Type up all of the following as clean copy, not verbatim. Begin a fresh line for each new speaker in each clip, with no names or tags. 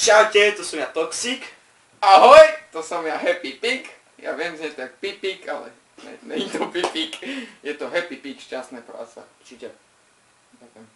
Čaute, to som ja Toxic.
Ahoj, to som ja Happy Pig. Ja viem, že to je Pipik, ale nie je to Pipik. Je to Happy Pig, šťastné prasa.
Určite.
Ďakujem.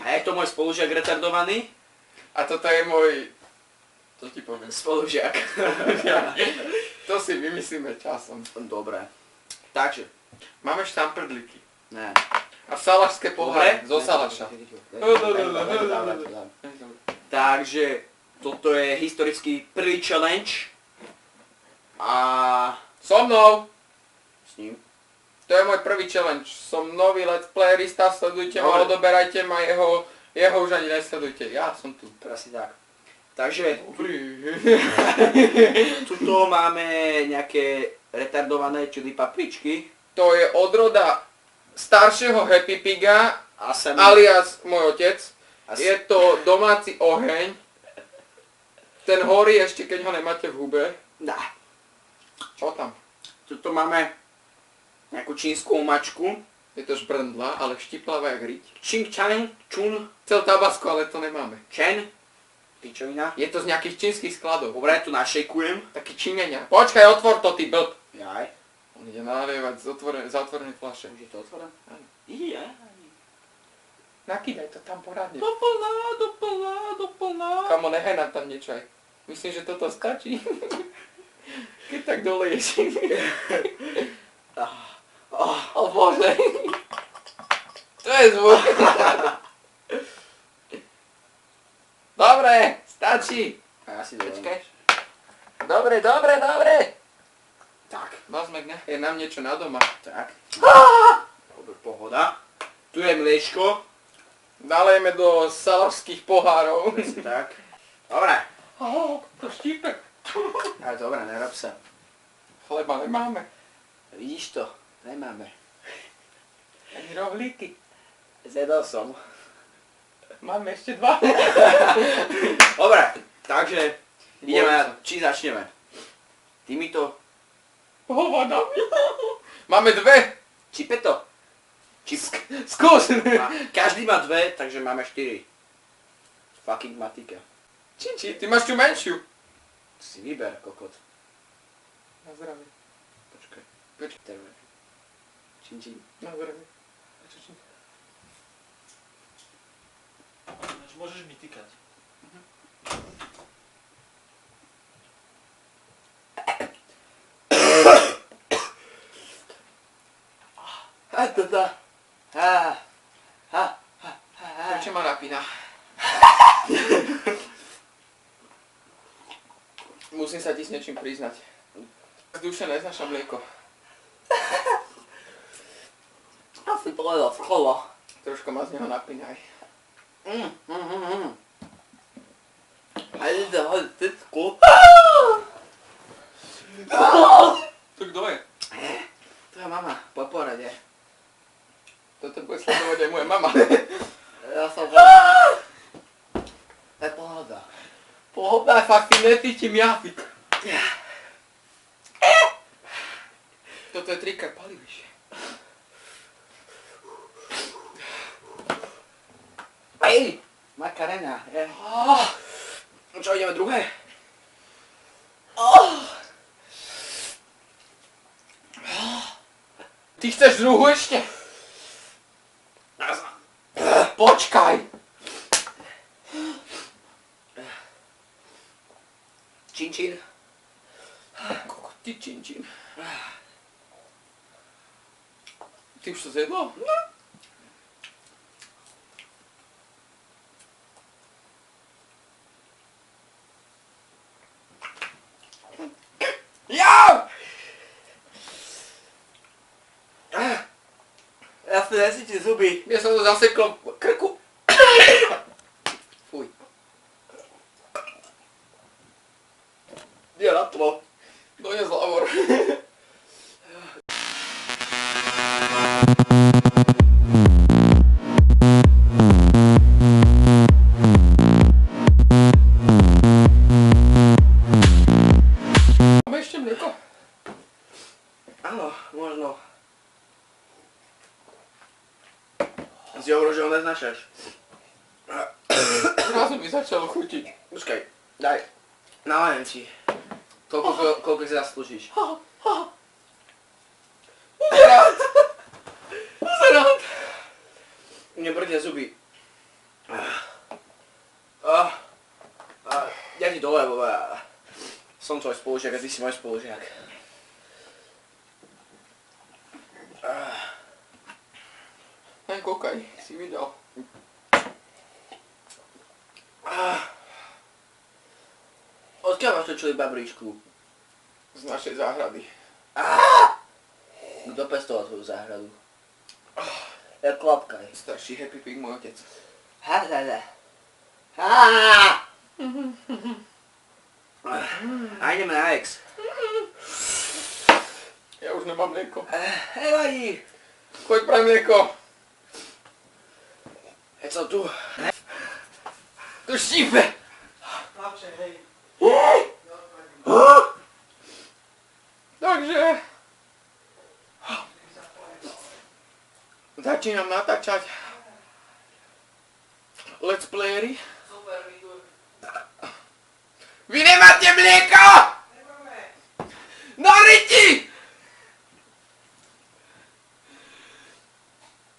A je to môj spolužiak retardovaný?
A toto je môj... To ti poviem.
Spolužiak.
To si vymyslíme časom.
Dobre. Takže.
Máme štamprdliky.
Ne.
A salašské poháre zo Salaša.
Takže toto je historicky prvý challenge. A
So mnou!
s ním.
To je môj prvý challenge. Som nový let's playerista, sledujte ma, odoberajte ma, jeho už ani nesledujte. Ja som tu.
Presne tak. Takže
Dobrý.
tuto máme nejaké retardované čili papričky.
To je odroda staršieho Happy Piga,
A sem...
alias môj otec.
A
Je to domáci oheň. Ten horí ešte, keď ho nemáte v hube.
Dá.
Čo tam?
Tuto máme nejakú čínsku mačku.
Je to šbrndla, ale štiplavá jak riť.
Čing čang čun
Chcel tabasko, ale to nemáme.
čen. Pičovina.
Je to z nejakých čínskych skladov.
Dobre, tu našejkujem.
Taký číňania. Počkaj, otvor to, ty blb.
Jaj.
On ide nalievať z zatvorenej fľaše.
Už je to otvorené?
Áno.
Jaj.
Nakýdaj to tam poradne.
Doplná.
Kamo, nehaj nám tam niečo aj. Myslím, že toto stačí. Keď tak doleješ. O Bože. To je zvuk. Dobre, stačí.
A ja si dovolím.
Počkaj. Dobre.
Tak,
Bazmek, ne? Je nám niečo na doma.
tak. Dobre, pohoda. Tu je mliečko.
Nalejeme do salašských pohárov.
Presne tak. Dobre.
To štípek.
Ale dobre, nerob sa.
Chleba nemáme.
Vidíš to? Nemáme.
Ani rohlíky.
Zjedol som.
Máme ešte dva.
Dobre, takže ideme na to.
Bojím
Či začneme? Týmito.
Hovadami. Máme dve.
Čipeto.
Skús.
Každý má dve, takže máme 4. Fucking matika.
Či, ty máš tú menšiu.
Si vyber, kokot.
Na zdravie.
Počkaj.
Počkaj.
Terve. Čin.
Na zdravie.
Môžeš mi týkať.
A toto.
Prečo ma napína? Musím sa ti s niečím priznať. Z duše neznášam mlieko.
Ja si povedal scholo.
Troška ma z neho napínaj.
Hajde, tycku.
To kto je?
To je mama, po porade.
Toto bude sledovať aj moja mama.
Ja som... To je pohoda.
Pohoda, fakt ty necítim jazyk. Toto je trikrát palivejšie.
Ej! Makarena, je. Čo, ideme druhé?
Ty chceš druhú ešte? Počkaj.
Čin.
Kokot, ty čin. Ty už to zjedlo? Ja!
Ja si nesítim zuby.
Mne sa to zaseklo v krku. Fuj.
Je na tlo.
Dones lavor. Máme ešte mlieko?
Áno, možno. Si hovoril, že on nezná Počkaj, daj. Nalajem ti. Koľko si zaslúžiš.
Uzerát! Uzerát!
Mne brdia zuby. Ja ti dole, lebo ja som tvoj spolužiak a ty si môj spolužiak.
Len kokaj, si videl.
Odkiaľ máš to čili babríčku?
Z našej záhrady.
Kto pestoval tvoju záhradu? Ja klapkaj.
Starší Happy Pig, môj otec.
A ideme na ex.
Ja už nemám mlieko.
Nevadí.
Choď pre mlieko.
Je to tu.
To štípe.
Chlapče, hej.
Takže... Začínam natáčať. Let's playery.
Super, Migur.
Vy nemáte mlieko!
Nemáme.
No riti!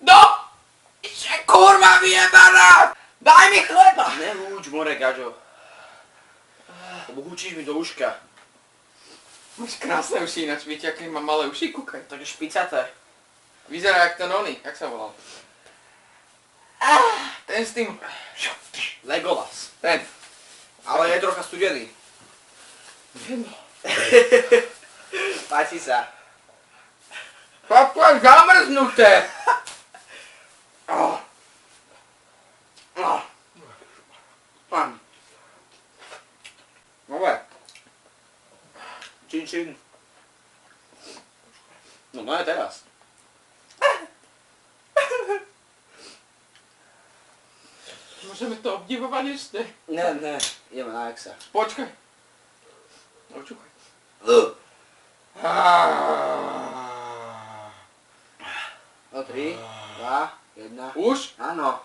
No! Ešte kurva vyjebaná! Daj mi chleba!
Nehúč, more gaďo. Lebo húčiš mi do uška.
Máš krásne uši, ináč viete, aké mám malé uši, kúkaj.
Také špicaté.
Vyzerá jak ten oný, jak sa volal? Ten s tým...
Legolas.
Ten.
Ale je trocha studený.
Jedno.
Páči sa.
Papko je zamrznuté!
Pán. Dobre. Čin, čin. No je teraz.
Môžeme to obdivovať ešte?
Ne, ideme na exa.
Počkaj. Očúkaj.
No 3, 2, 1.
Už?
Áno,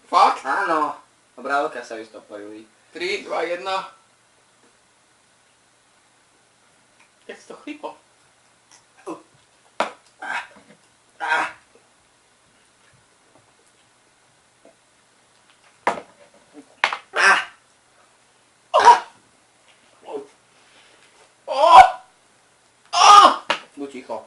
Fakt?
áno. Obrávka sa vystopili.
3, 2, 1. Jak si to chlípo?
Buď ticho.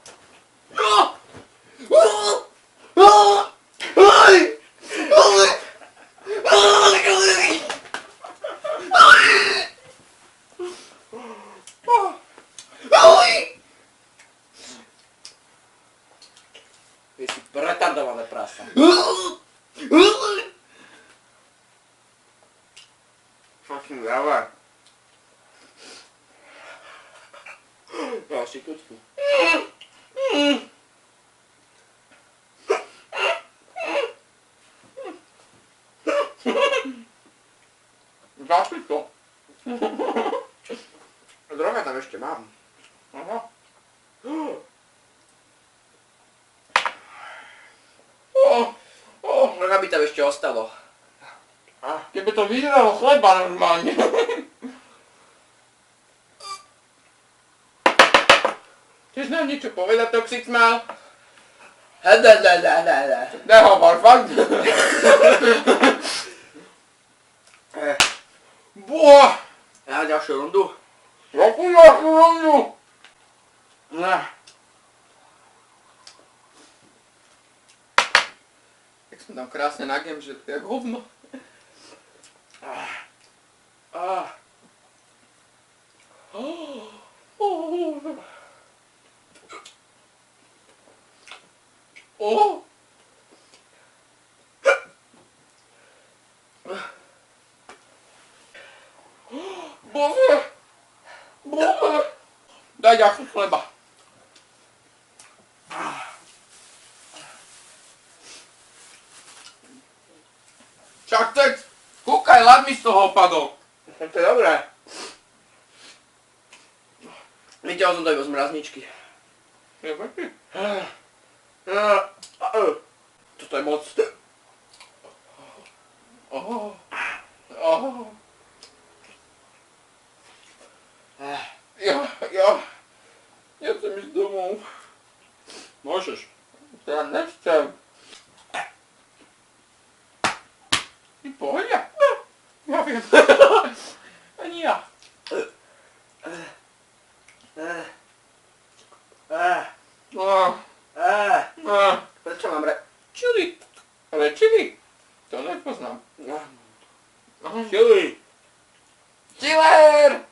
Ty si retardované prasa. Fucking dávaj. Ďalší kucku.
Zapri to.
Droga tam ešte mám.
Aha.
Droga by tam ešte ostalo.
Keby to vyzeralo chleba normálne. Chceš nám niečo povedať, Toxic Smile? Nehovor, fakt. Boha!
Ja ďalšiu rundu.
Jakú ďalšiu rundu?
Ne.
Tak som tam krásne na game, že to je jak hovno. Bože! Bože! Daj ďalšiu chleba. Čak teď, kúkaj, ľad mi z toho opadol.
To je dobré. Vyťahol som to iba z mrazničky. Toto je moc.
neviem. Ani ja.
Prečo mám čili?
Rečivý? To nepoznám.
Čili.
Chiller!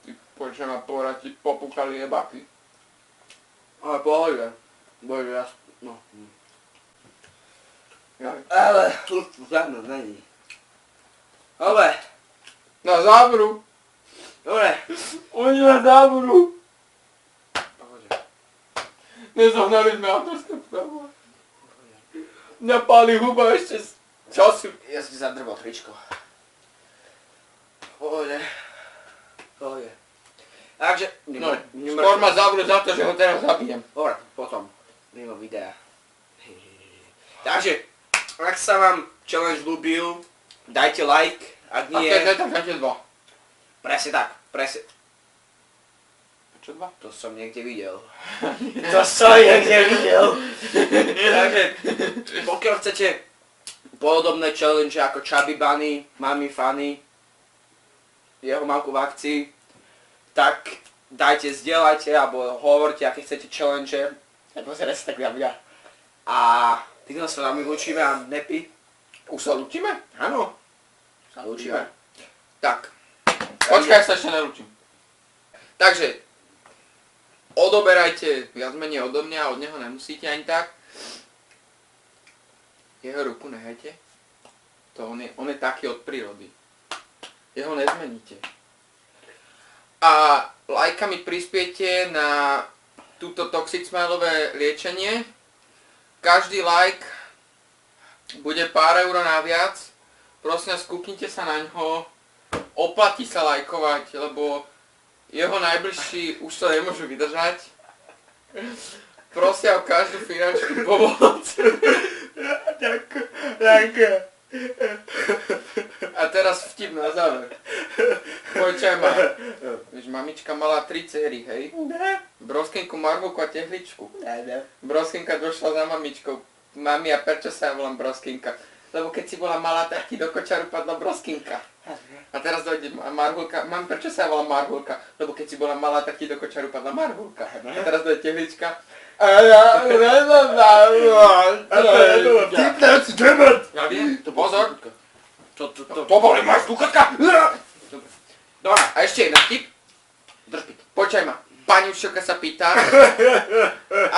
Ty počujem ma poradiť, popúkali jebaky.
Ale pohode. Bože, ja... No.
Jaj.
Ale tu žiadno není. Dobre.
Na zábru.
Dobre.
Oni na zábru.
Pohode.
Nezohnali sme autorské právo. Mňa páli huba ešte z času.
Ja si zadrbal tričko. Pohode. Pohode. Takže...
No, skôr ma zavrú za to, že ho teraz zabijem.
Dobre, potom. Mimo videa. Takže, ak sa vám challenge ľúbil, dajte like, ak
A
nie...
keď tak dáte 2.
Presne tak, presne.
Čo 2?
To som niekde videl. To som niekde videl. Takže, pokiaľ chcete podobné challenge ako Chubby Bunny, Mami Funny, jeho mamku v akcii, tak dajte, zdieľajte, alebo hovorte, aké chcete challenge. Pozerajte sa tak na mňa. A týmto sa nami lúčime a Nepy.
Už sa lúčime?
Áno. Sa lúčime.
Tak. Počkaj, sa ešte nelúčim. Takže, odoberajte viac menej odo mňa, od neho nemusíte ani tak. Jeho ruku nehajte. To on je taký od prírody. Jeho nezmeníte. A lajkami prispiete na túto Toxic Smileové liečenie. Každý like bude pár eur naviac. Prosím vás, kúknite sa na ňo. Oplatí sa lajkovať, lebo jeho najbližší už to nemôžu vydržať. Prosia o každú finančnú pomoc. Ďakujem. A teraz vtip na záver. Počkaj ma. Víš, mamička mala 3 dcery, hej? Broskinku, Margulku a Tehličku. Broskinka došla za mamičkou. Mami, a prečo sa ja volám Broskinka? Lebo keď si bola malá, tak ti do kočaru padla Broskinka. A teraz dojde Margulka. Mami, prečo sa ja volám Margulka? Lebo keď si bola malá, tak ti do kočaru padla Margulka. A teraz dojde Tehlička. A ja viem, pozor. To boli máš sluchatka.
Dobre.
A ešte jedna vtip.
Drž pit.
Počkaj ma. Pani učiteľka sa pýta,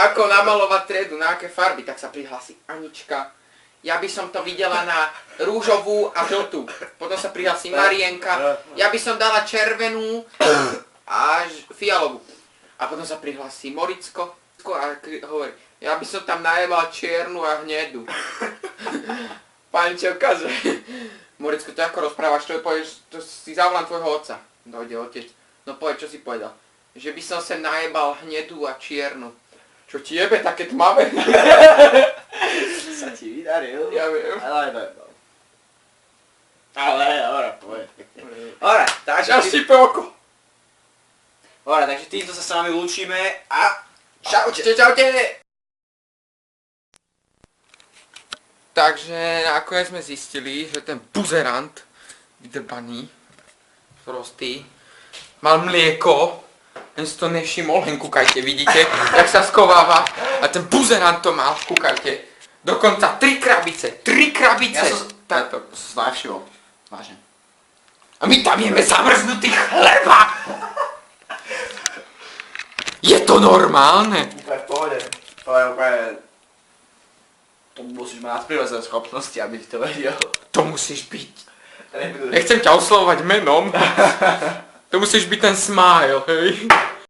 ako namalovať triedu, na aké farby, tak sa prihlási Anička. Ja by som to videla na rúžovú a žltú. Potom sa prihlási Marienka. Ja by som dala červenú a fialovú. A potom sa prihlási Moricko a hovorí, ja by som tam najebal čiernu a hnedu. Pani učiteľka, že Moricko, to ako rozprávaš, to povieš, to si zavolám tvojho otca. Dojde otec. No povedz, čo si povedal. Že by som sem najebal hnedu a čiernu. Čo ti jebe také tmavé?
Sa ti vydaril.
Ja viem.
Ale, dobre, povedz. Dobre, takže...
Ja štípe oko.
Dobre, takže týmto sa s vami lúčime a... Čaute.
Čaute. Takže nakoniec sme zistili, že ten buzerant, vydrbaný, prostý, mal mlieko, len si to nevšimol, len kúkajte, vidíte, jak sa skováva. A ten buzerant to mal, kúkajte. Dokonca 3 krabice, 3 krabice.
Ja som nevšimol, vážne.
A my tam jeme zamrznutý chleba. Je to normálne?
Úplne v pohode. To je úplne... To musíš mať nadprirodzené schopnosti, aby si to vedel.
To musíš byť. Nechcem ťa oslovovať menom. To musíš byť ten smile, hej.